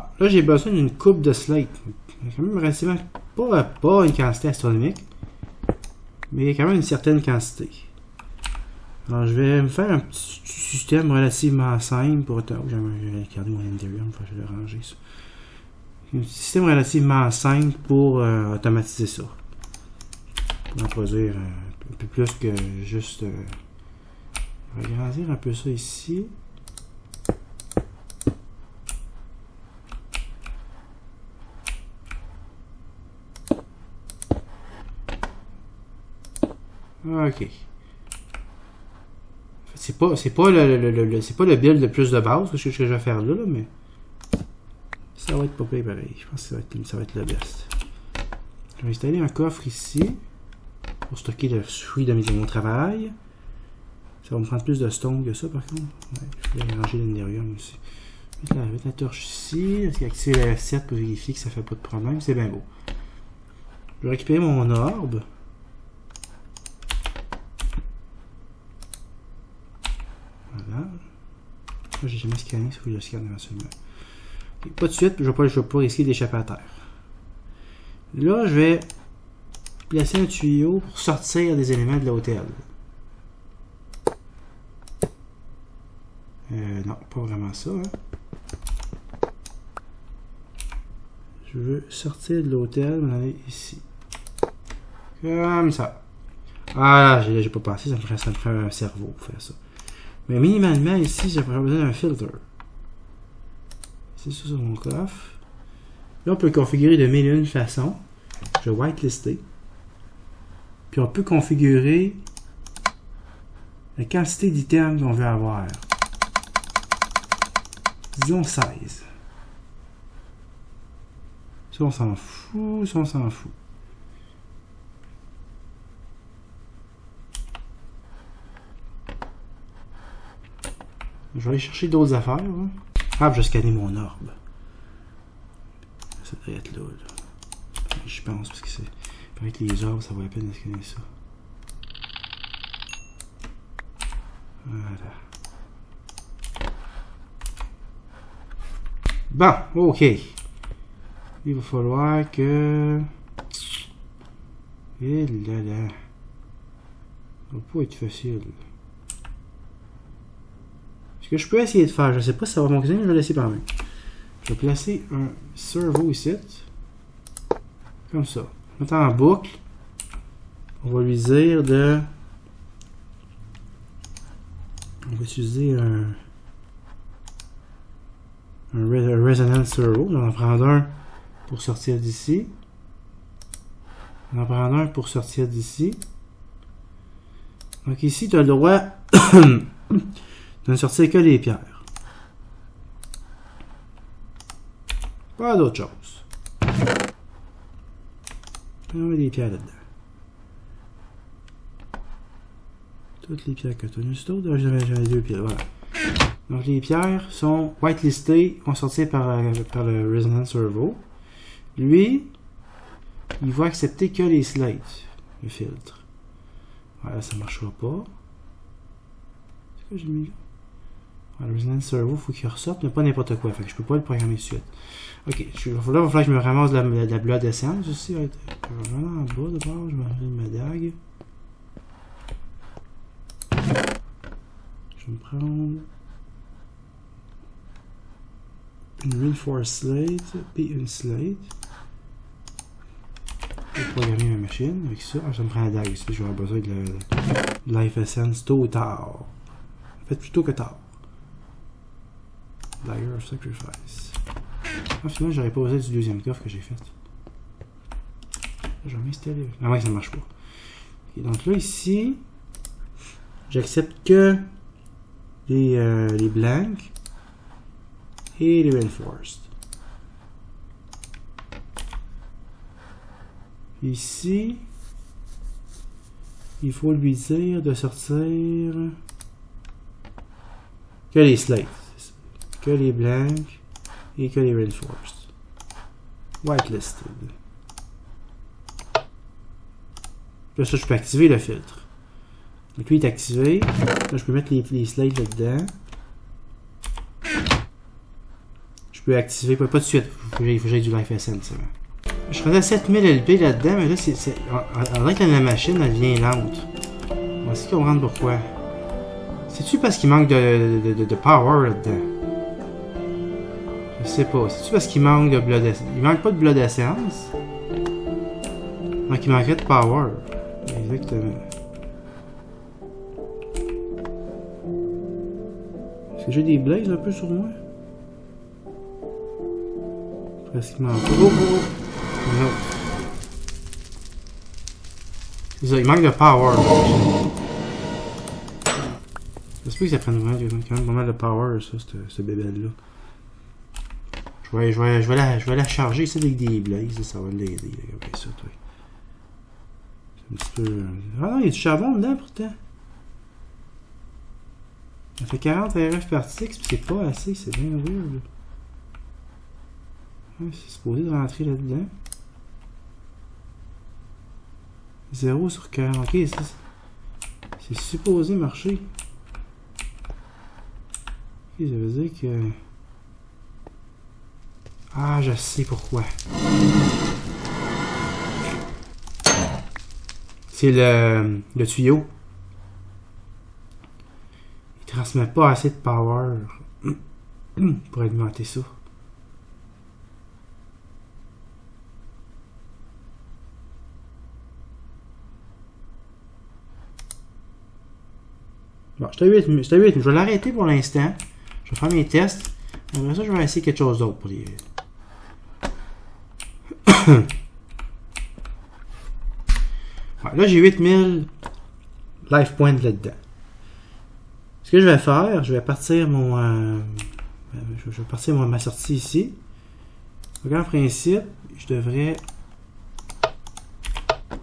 Ah, là, j'ai besoin d'une coupe de slate. Quand même relativement pas une quantité astronomique, mais quand même une certaine quantité. Alors, je vais me faire un petit système relativement simple pour... Oh, j'ai regardé mon Enderium, je vais le ranger ça. Un système relativement simple pour automatiser ça. Pour en produire un peu plus que juste... je vais agrandir un peu ça ici. Ok. C'est pas le build le plus de base que je vais faire là, mais ça va être pas pire pareil. Je pense que ça va être le best. Je vais installer un coffre ici pour stocker le fruit de mon travail. Ça va me prendre plus de stone que ça par contre. Ouais, je vais ranger l'Enderium aussi. Je vais mettre la torche ici. Est-ce qu'il y a activé la F7 pour vérifier que ça fait pas de problème? C'est bien beau. Je vais récupérer mon orbe. Voilà. J'ai jamais scanné, il faut que je le scanne éventuellement. Okay, pas de suite, je vais pas risquer d'échapper à terre. Là, je vais placer un tuyau pour sortir des éléments de l'hôtel. Non, pas vraiment ça. Hein. Je veux sortir de l'hôtel, m'en aller ici. Comme ça. Ah, j'ai pas pensé, ça me prend un cerveau pour faire ça. Mais minimalement, ici, j'ai besoin d'un filtre. C'est ça sur mon coffre. Là, on peut configurer de mille et une façons. Je vais whitelister. Puis on peut configurer la quantité d'items qu'on veut avoir. Disons 16. Ça, on s'en fout. Ça, on s'en fout. Je vais aller chercher d'autres affaires. Hein. Ah, je vais scanner mon orbe. Ça devrait être là. Je pense, parce que c'est. Avec les orbes, ça vaut la peine de scanner ça. Voilà. Bon, ok. Il va falloir que... Et là là. Ça va pas être facile. Ce que je peux essayer de faire, je sais pas si ça va fonctionner, mais je vais laisser par même. Je vais placer un servo ici. Comme ça. Mettre en boucle. On va lui dire de... On va utiliser un resonance servo. On va en prendre un pour sortir d'ici. On va en prendre un pour sortir d'ici. Donc ici, tu as le droit de ne sortir que les pierres. Pas d'autre chose. On met des pierres là-dedans. Toutes les pierres que tu as. Juste d'autres, j'en ai deux pierres. Voilà. Donc les pierres sont whitelistées, vont sortir par le Resonance Servo. Lui, il va accepter que les slates, le filtre. Voilà, ça ne marchera pas. C'est quoi j'ai mis là? Voilà, le Resonance Servo, il faut qu'il ressorte, mais pas n'importe quoi. Fait que je peux pas le programmer de suite. Ok, là, il va falloir que je me ramasse de la Blood Essence aussi. Vraiment en bas d'abord, je vais enlever ma dague. Je vais me prendre une Reinforced Slate et une Slate. Je vais programmer ma machine avec ça. Ah, ça me prend la dague aussi, je vais avoir besoin de Life Essence tôt ou tard. En fait, plutôt que tard. Dagger of Sacrifice. Ah, finalement, j'aurais pas besoin du deuxième coffre que j'ai fait. Je vais m'installer. Ah ouais, ça marche pas. Okay, donc là, ici, j'accepte que les blanks et les reinforced. Ici, il faut lui dire de sortir que les slates, que les blanks et que les reinforced. Whitelisted. Là, ça, je peux activer le filtre. Donc lui, il est activé. Là, je peux mettre les slates là-dedans. Je peux l'activer. Pas de suite. Il faut que j'aille du Life Essence. Je faisais 7000 LP là-dedans, mais là, on dirait que la machine, elle devient lente. On va essayer de comprendre pourquoi. C'est-tu parce qu'il manque de power là-dedans? Je sais pas. C'est-tu parce qu'il manque de Blood Essence? Il manque pas de Blood Essence. Donc il manquerait de power. Exactement. Est-ce que j'ai des blazes un peu sur moi? Pratiquement pas. Oh! Non. C'est ça, il manque de power. J'espère que ça prenne vraiment quand même pas mal de power, ça, ce bébé-là. Je vais la charger ici avec des blazes, ça va l'aider. Regardez ça, toi. C'est un petit peu... Ah non, il y a du charbon dedans, pourtant. Ça fait 40 RF par tick, puis c'est pas assez, c'est bien weird. Ouais, c'est supposé de rentrer là-dedans. 0 sur 40, ok, c'est supposé marcher. Ok, ça veut dire que... Ah, je sais pourquoi. C'est le tuyau. Il transmet pas assez de power pour alimenter ça. Bon, j'étais à 8, je vais l'arrêter pour l'instant. Je vais faire mes tests. Après ça, je vais essayer quelque chose d'autre pour les... Là, j'ai 8000 life points là-dedans. Ce que je vais faire, je vais partir ma sortie ici. Donc, en principe, je devrais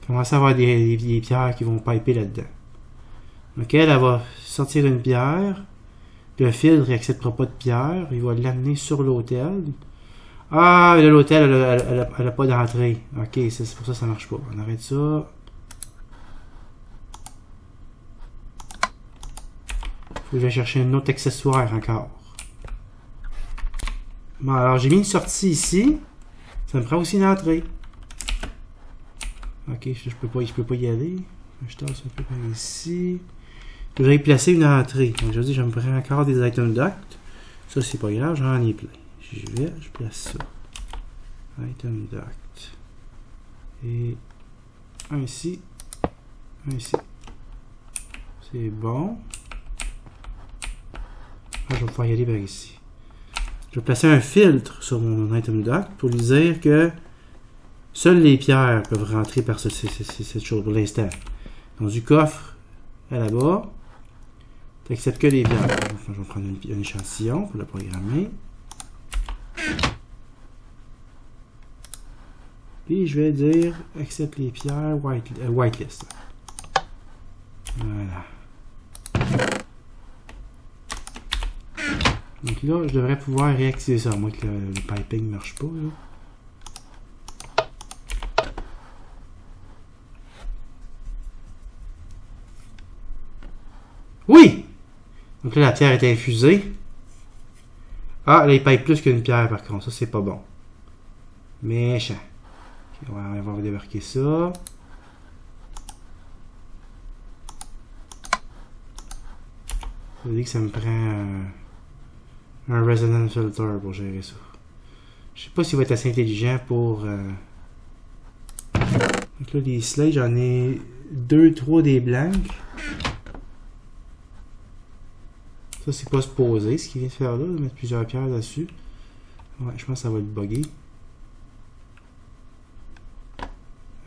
commencer à avoir des pierres qui vont piper là-dedans. Donc, elle va sortir une pierre. Le filtre n'acceptera pas de pierre. Il va l'amener sur l'hôtel. Ah, là, l'hôtel, elle a pas d'entrée. Ok, c'est pour ça que ça marche pas. On arrête ça. Faut que je vais chercher un autre accessoire encore. Bon, alors j'ai mis une sortie ici. Ça me prend aussi une entrée. Ok, je peux pas y aller. Je tasse un peu par ici. Je vais y placer une entrée. Donc je dis, je me prends encore des item duct. Ça, c'est pas grave, j'en ai plein. J'y vais, je place ça. Item duct. Et un ici. Un ici. C'est bon. Ah, je vais pouvoir y aller par ici. Je vais placer un filtre sur mon item duct pour lui dire que seules les pierres peuvent rentrer par cette chose pour l'instant. Donc du coffre à là-bas, tu n'acceptes que les pierres. Enfin, je vais prendre un échantillon pour le programmer. Puis je vais dire accepte les pierres whitelist. Voilà. Donc là, je devrais pouvoir réactiver ça, à moins que le piping ne marche pas. Là. Oui! Donc là, la pierre est infusée. Ah, là, il pipe plus qu'une pierre, par contre. Ça, c'est pas bon. Méchant. Okay, on va débarquer ça. Ça veut dire que ça me prend un resonance filter pour gérer ça. Je sais pas s'il va être assez intelligent pour... Donc là, les slates, j'en ai 2-3 des blancs. Ça, c'est pas se poser, ce qu'il vient de faire là, de mettre plusieurs pierres dessus. Ouais, je pense que ça va être buggé.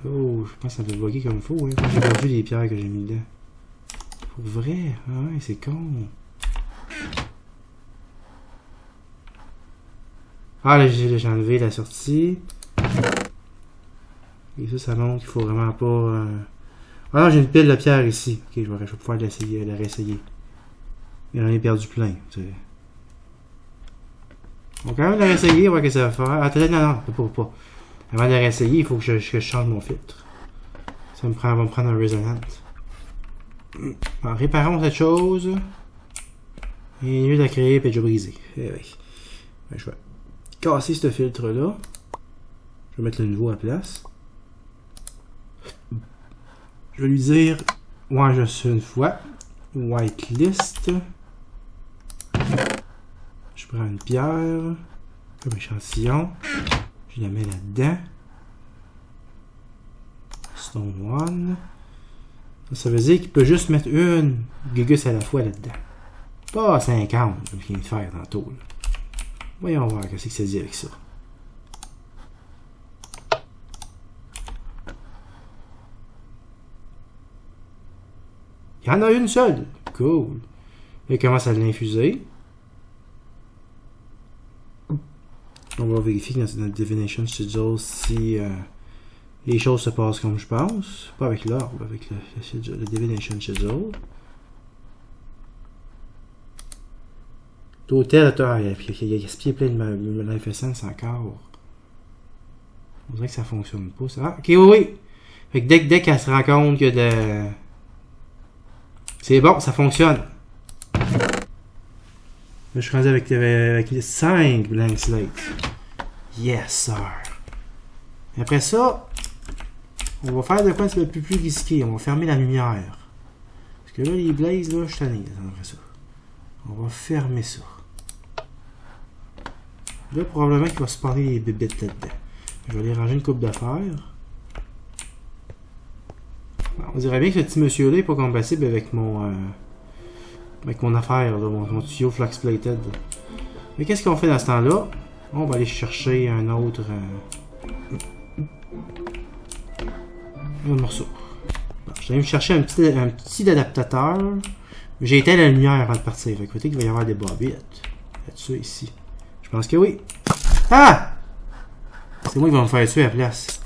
Oh, je pense que ça va être buggé comme il faut. Hein. J'ai pas vu les pierres que j'ai mis dedans. Pour vrai? Ah ouais, c'est con. Ah, là, j'ai enlevé la sortie. Et ça montre qu'il faut vraiment pas... Ah non, j'ai une pile de pierre ici. Ok, je vais pouvoir l'essayer, la réessayer. Mais j'en ai perdu plein. On va quand même la réessayer, voir ce que ça va faire. Ah, attendez, non, pas. Avant de la réessayer, il faut que je change mon filtre. Ça va me prendre un résonance. Alors, réparons cette chose. Et mieux de la créer et de briser. Eh oui. Ben, je vais casser ce filtre-là. Je vais mettre le nouveau à place. Je vais lui dire, ouais, je suis une fois. Whitelist. Je prends une pierre comme échantillon. Je la mets là-dedans. Stone 1. Ça veut dire qu'il peut juste mettre une Gigas à la fois là-dedans. Pas 50, comme je viens de faire tantôt. Là. Voyons voir qu'est-ce que ça dit avec ça. Il y en a une seule. Cool. Il commence à l'infuser. On va vérifier dans notre Divination Schedule si les choses se passent comme je pense. Pas avec l'orbe, avec le Divination Schedule. L'hôtel, il a gaspillé plein de Maleficence encore. On dirait que ça fonctionne pas, ça. Ah, ok, oui. Fait que dès qu'elle se rend compte que de... C'est bon, ça fonctionne. Là, je suis rendu avec les 5 blank slates. Yes, sir. Et après ça, on va faire de quoi un petit peu plus risqué. On va fermer la lumière. Parce que là, les blazes, là, je suis tanné. Après ça. On va fermer ça. Là, probablement qu'il va se spawner les bébites là-dedans. Je vais aller ranger une coupe d'affaires. On dirait bien que ce petit monsieur-là n'est pas compatible avec mon affaire, là, mon tuyau Flux Plated. Mais qu'est-ce qu'on fait dans ce temps-là? On va aller chercher un autre morceau. Bon, je vais me chercher un petit adaptateur. J'ai éteint la lumière avant de partir. Fait que peut-être qu'il va y avoir des bobites. Là-dessus, ici. Je pense que oui. Ah! C'est moi qui va me faire tuer à la place.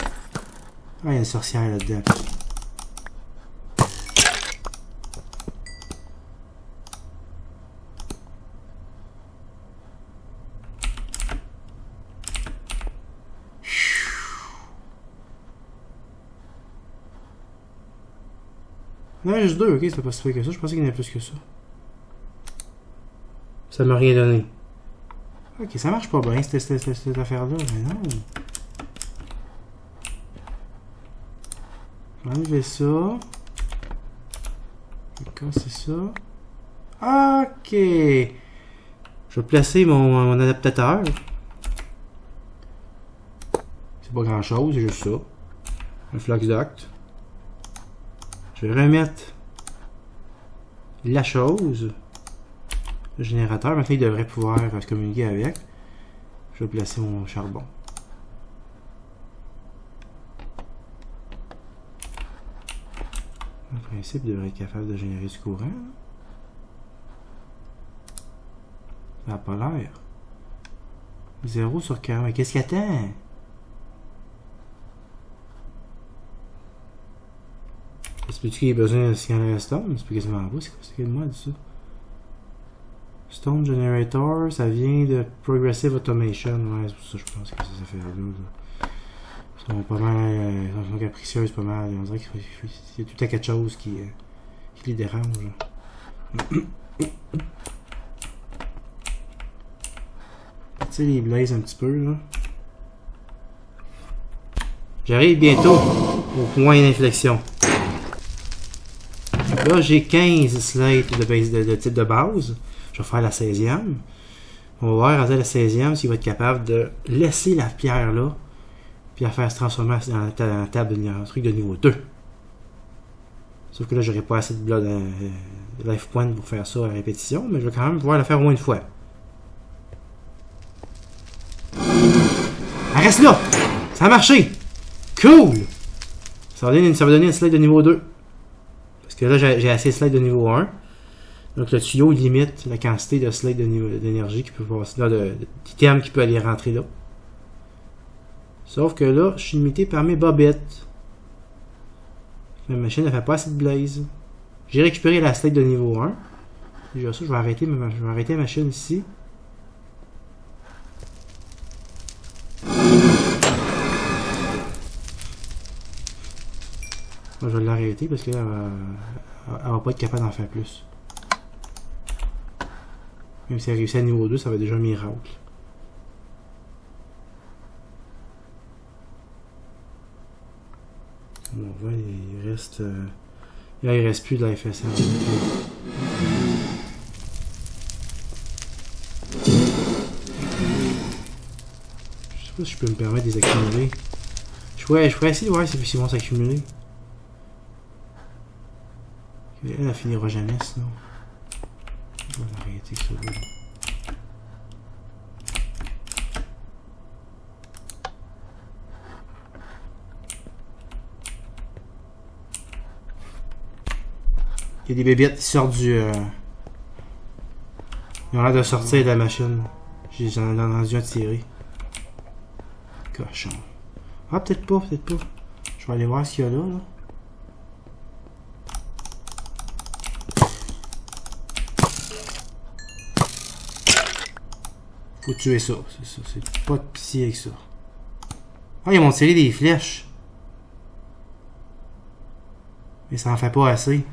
Ah, il y a une sorcière là-dedans. Non, juste 2, ok, c'est pas si fait que ça. Je pensais qu'il y en avait plus que ça. Ça m'a rien donné. Ok, ça marche pas bien, cette affaire-là, mais non. Je vais enlever ça. Je vais casser ça. Ok. Je vais placer mon adaptateur. C'est pas grand-chose, c'est juste ça. Un flux duct. Je vais remettre la chose. Le générateur. Maintenant, il devrait pouvoir se communiquer avec. Je vais placer mon charbon. En principe, il devrait être capable de générer du courant. Ça n'a pas l'air. 0 sur 40. Mais qu'est-ce qu'il attend? Est-ce que tu as besoin de scanner stone? C'est pas quasiment beau. C'est quoi ce moi de ça? Stone Generator, ça vient de Progressive Automation. Ouais, c'est pour ça que je pense que ça fait là. Ils sont pas mal. Ils sont capricieuses pas mal. On dirait qu'il y a tout à quelque chose qui les dérange. Tu sais, les blazes un petit peu là. J'arrive bientôt au point d'inflexion. Là, j'ai 15 slates de type de base. Je vais faire la 16e. On va voir à la 16e s'il va être capable de laisser la pierre là. Puis la faire se transformer en table de un truc de niveau 2. Sauf que là, j'aurais pas assez de life point pour faire ça à répétition. Mais je vais quand même pouvoir la faire au moins une fois. Elle reste là! Ça a marché! Cool! Ça va donner une slide de niveau 2. Parce que là, j'ai assez de slides de niveau 1. Donc le tuyau limite la quantité de slides d'énergie qui peut passer là, d'items qui peut aller rentrer là. Sauf que là, je suis limité par mes bobettes. Ma machine ne fait pas assez de blaze. J'ai récupéré la slide de niveau 1. Déjà ça, je vais arrêter la machine ici. Moi, je vais l'arrêter parce qu'elle va pas être capable d'en faire plus. Même si elle réussit à niveau 2, ça va être déjà un miracle. On va voir, il reste... Là, il reste plus de la FSL. Je sais pas si je peux me permettre de les accumuler. Je pourrais essayer de voir si ils vont s'accumuler. Elle finira jamais, sinon. Je vais l'arrêter ça. Il y a des bébêtes qui sortent du... Ils ont l'air de sortir de la machine. J'en ai entendu un tirer. Cochon. Ah, peut-être pas, peut-être pas. Je vais aller voir ce qu'il y a là, là. Faut tuer ça, c'est ça. C'est pas de pitié avec ça. Ah, ils m'ont tiré des flèches. Mais ça en fait pas assez.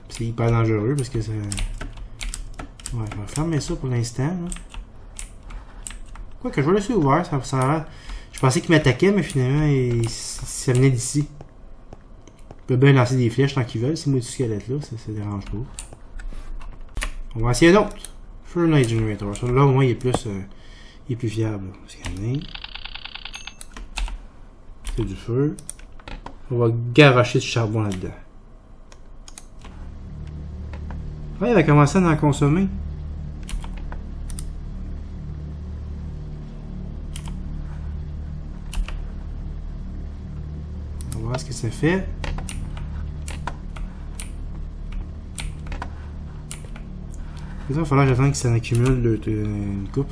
C'est hyper dangereux parce que ça... Ouais, je vais fermer ça pour l'instant. Quoi que je vais laisser ouvert, ça je pensais qu'il m'attaquait, mais finalement, ça venait d'ici. Il peut bien lancer des flèches tant qu'ils veulent, c'est moi du squelette là, ça dérange pas. On va essayer un autre. Fur Night Generator. Celui-là, au moins, il est plus fiable. On va scanner. C'est du feu. On va garocher du charbon là-dedans. Ouais, il va commencer à en consommer. On va voir ce que ça fait. Il va falloir que j'attende que ça en accumule une coupe.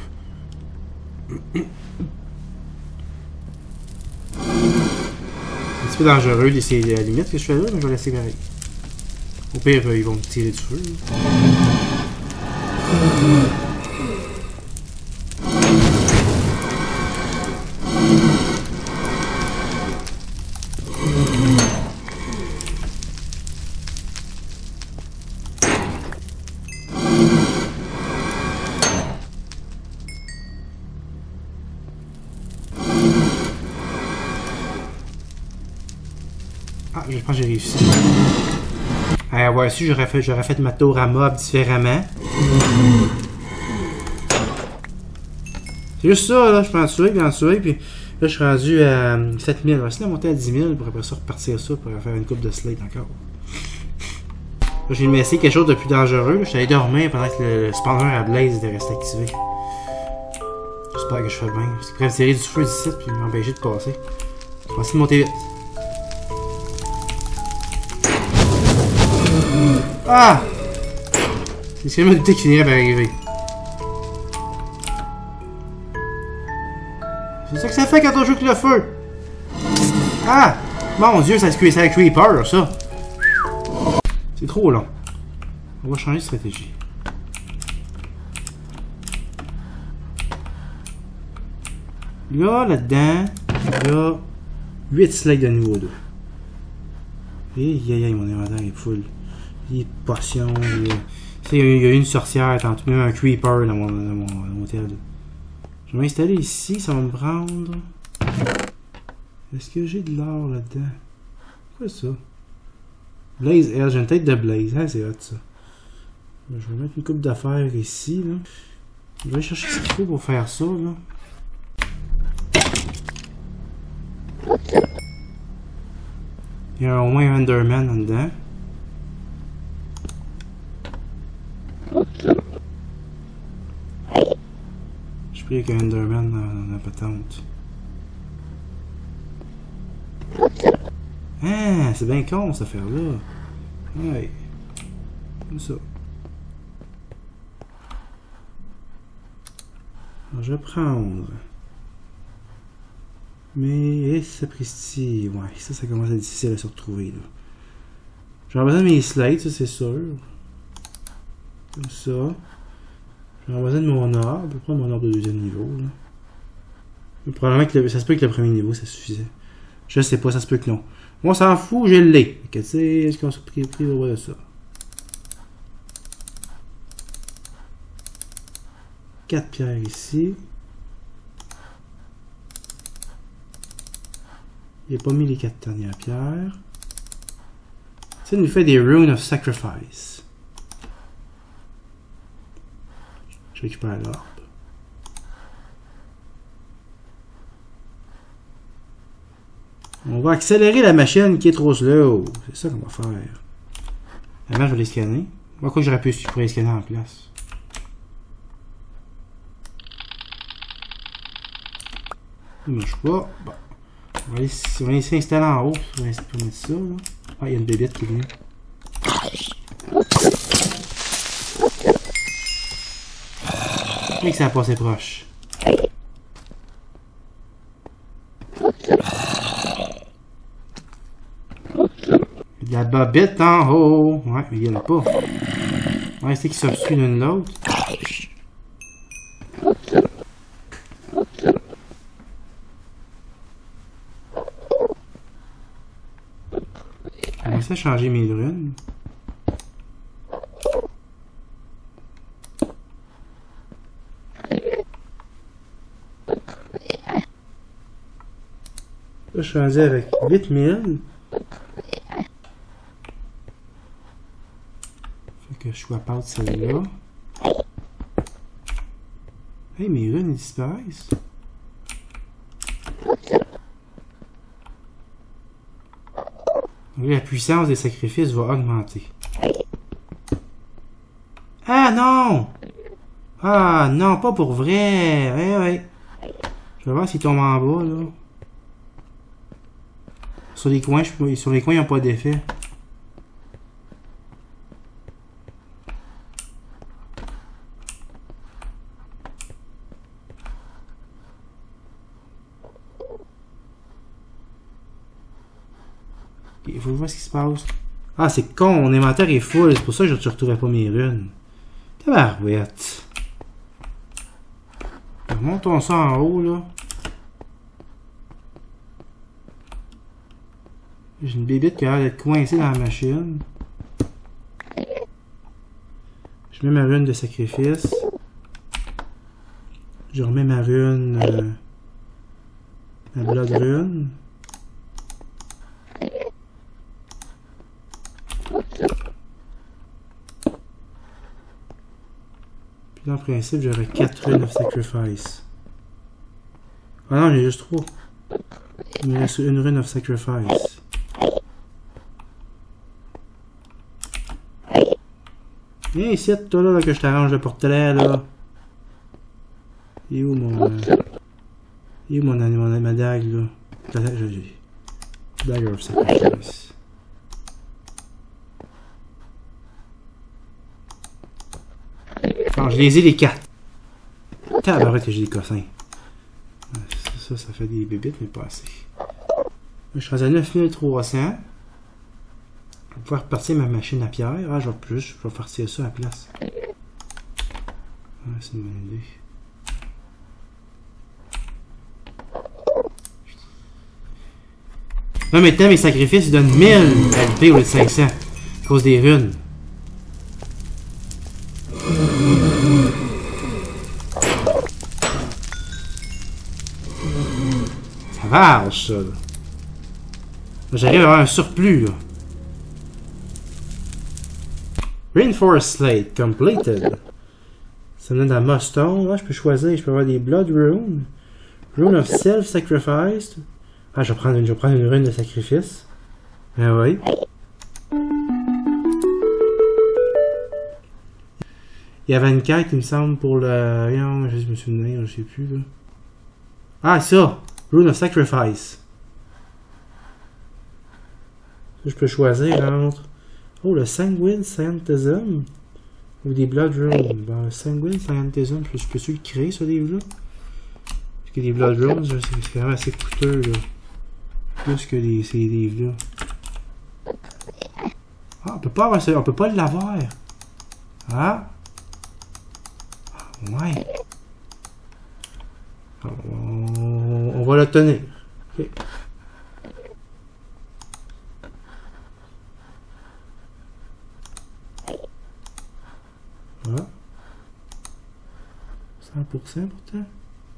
Un petit peu dangereux d'essayer à la limite que je fais là, mais je vais laisser pareil. Au pire, ils vont me tirer du feu. Ah, je pense que j'ai réussi. Ouais, si j'aurais fait ma tour à mob différemment. C'est juste ça, là, je peux en tuer, puis là, je suis rendu à 7000. On va essayer de monter à 10 000 pour après ça repartir ça, pour faire une coupe de slate encore. Là, j'ai essayé quelque chose de plus dangereux. Je suis allé dormir pendant que le spawner à Blaze était resté activé. J'espère que je fais bien. Parce qu'il pourrait me tirer du feu d'ici, puis m'empêcher de passer. Je vais essayer de monter vite. Ah! C'est ce que je me doutais qu'il finirait par arriver. C'est ça que ça fait quand on joue avec le feu! Ah! Mon dieu, ça a creeper, ça! C'est trop long. On va changer de stratégie. Là, là-dedans, il y a 8 slates de niveau 2. Et mon inventaire est full. Il y a des potions, il y a une sorcière, tantôt même un creeper dans mon hôtel. Je vais m'installer ici, ça va me prendre... Est-ce que j'ai de l'or là-dedans? Quoi ça? Blaze Edge, j'ai une tête de Blaze, hein, c'est hot ça. Je vais mettre une coupe d'affaires ici, là. Je vais aller chercher ce qu'il faut pour faire ça, là. Il y a au moins un Enderman en dedans. Je prie qu'il y a un Enderman dans la patente. Ah, c'est bien con cette affaire-là. Ouais. Comme ça. Alors, je vais prendre. Mais sapristi, ouais, ça commence à être difficile à se retrouver là. J'aurais besoin de mes slates, ça c'est sûr. Comme ça. J'aurais besoin de mon or. Je vais prendre mon or de deuxième niveau là. Mais probablement que ça se peut que le premier niveau ça suffisait. Je sais pas, ça se peut que non. Moi on s'en fout, j'ai le lait. Tu sais, est-ce qu'on s'est pris au bas de ça? 4 pierres ici. Il n'a pas mis les 4 dernières pierres. Ça nous fait des Runes of Sacrifice. Je récupère l'orbe. On va accélérer la machine qui est trop slow. C'est ça qu'on va faire. Avant, je vais les scanner. Moi, quoi, j'aurais pu les scanner en place. Ça ne marche pas. Bon. On va aller s'installer en haut. On va mettre ça. Là. Ah, il y a une bébête qui est venue. Et que ça a passé proche. Il y a de la bobette en haut. Ouais, mais il n'y en a pas. Ouais, c'est qu'ils s'obstruent l'une l'autre. J'aimerais ça changer mes runes. Là, je suis rendu avec 8000. Fait que je swap out celle-là. Hey, mes runes elles disparaissent. Donc, la puissance des sacrifices va augmenter. Ah non! Ah non, pas pour vrai! Ouais. Je vais voir s'il tombe en bas, là. Sur les coins, ils n'ont pas d'effet. Il faut voir ce qui se passe. Ah, c'est con, mon inventaire est full, c'est pour ça que je ne retrouvais pas mes runes. Tabarouette. Remontons ça en haut, là. J'ai une bébite qui a l'air d'être coincée dans la machine. Je mets ma rune de sacrifice. Je remets ma rune... ma blood rune. Puis en principe, j'aurais 4 runes of sacrifice. Ah non, j'ai juste 3. Il me reste une rune of sacrifice. Viens ici, toi là, que je t'arrange le portrait là. Il est où mon. Il est où ma dague là? Dagger of sacrifice. Enfin, je les ai les 4. Tabarouette que j'ai des cossins. Ça fait des bébites, mais pas assez. Je suis à 9300. Je vais pouvoir repartir ma machine à pierre. Ah, je vais partir ça à la place. Ah, c'est une bonne idée. Là, maintenant, mes sacrifices, ils donnent 1000 LP au lieu de 500. À cause des runes. Ça vache, ça. J'arrive à avoir un surplus, là. Reinforced Slate completed. Ça me donne de la Mustang. Là, je peux choisir. Je peux avoir des Blood Runes. Rune of Self-Sacrifice. Ah, je vais prendre une rune de sacrifice. Ah oui. Il y avait une quête, il me semble, pour le... Non, je me souviens, je sais plus, là. Ah, ça! Rune of Sacrifice. Ça, je peux choisir entre... Oh, le Sanguine Scientism ou des Blood Runes. Ben, le Sanguine Scientism, je peux-tu le créer, ce livre-là? Parce que les Blood Runes, c'est quand même assez coûteux, là. Plus que ces livres-là. Ah, on peut pas avoir ça, on peut pas l'avoir. Ah! Ouais. On va l'obtenir. Ok. Voilà. 100% pourtant.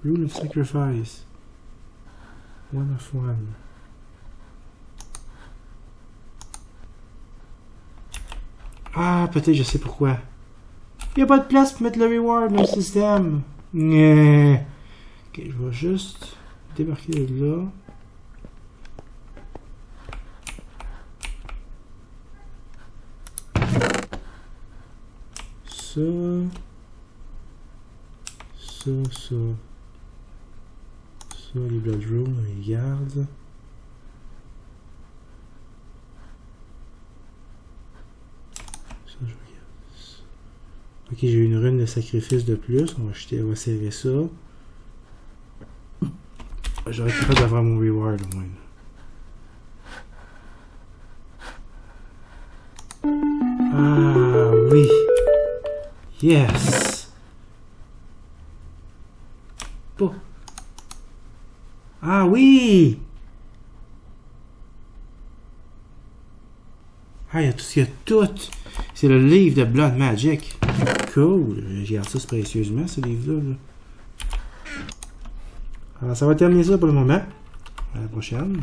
Rune of Sacrifice. One of one. Ah, peut-être je sais pourquoi. Il n'y a pas de place pour mettre le reward dans le système. Ok, je vais juste débarquer de là. Ça. Ça. Ça, les bloodrooms, on les garde. Ça, je regarde ça. Ok, j'ai une rune de sacrifice de plus. On va serrer ça. J'aurais été capable d'avoir mon reward au moins. Ah oui. Yes. Oh. Ah oui. Ah, il y a tout. C'est le livre de Blood Magic. Cool. Je garde ça précieusement, ce livre-là. Alors, ça va terminer ça pour le moment. À la prochaine.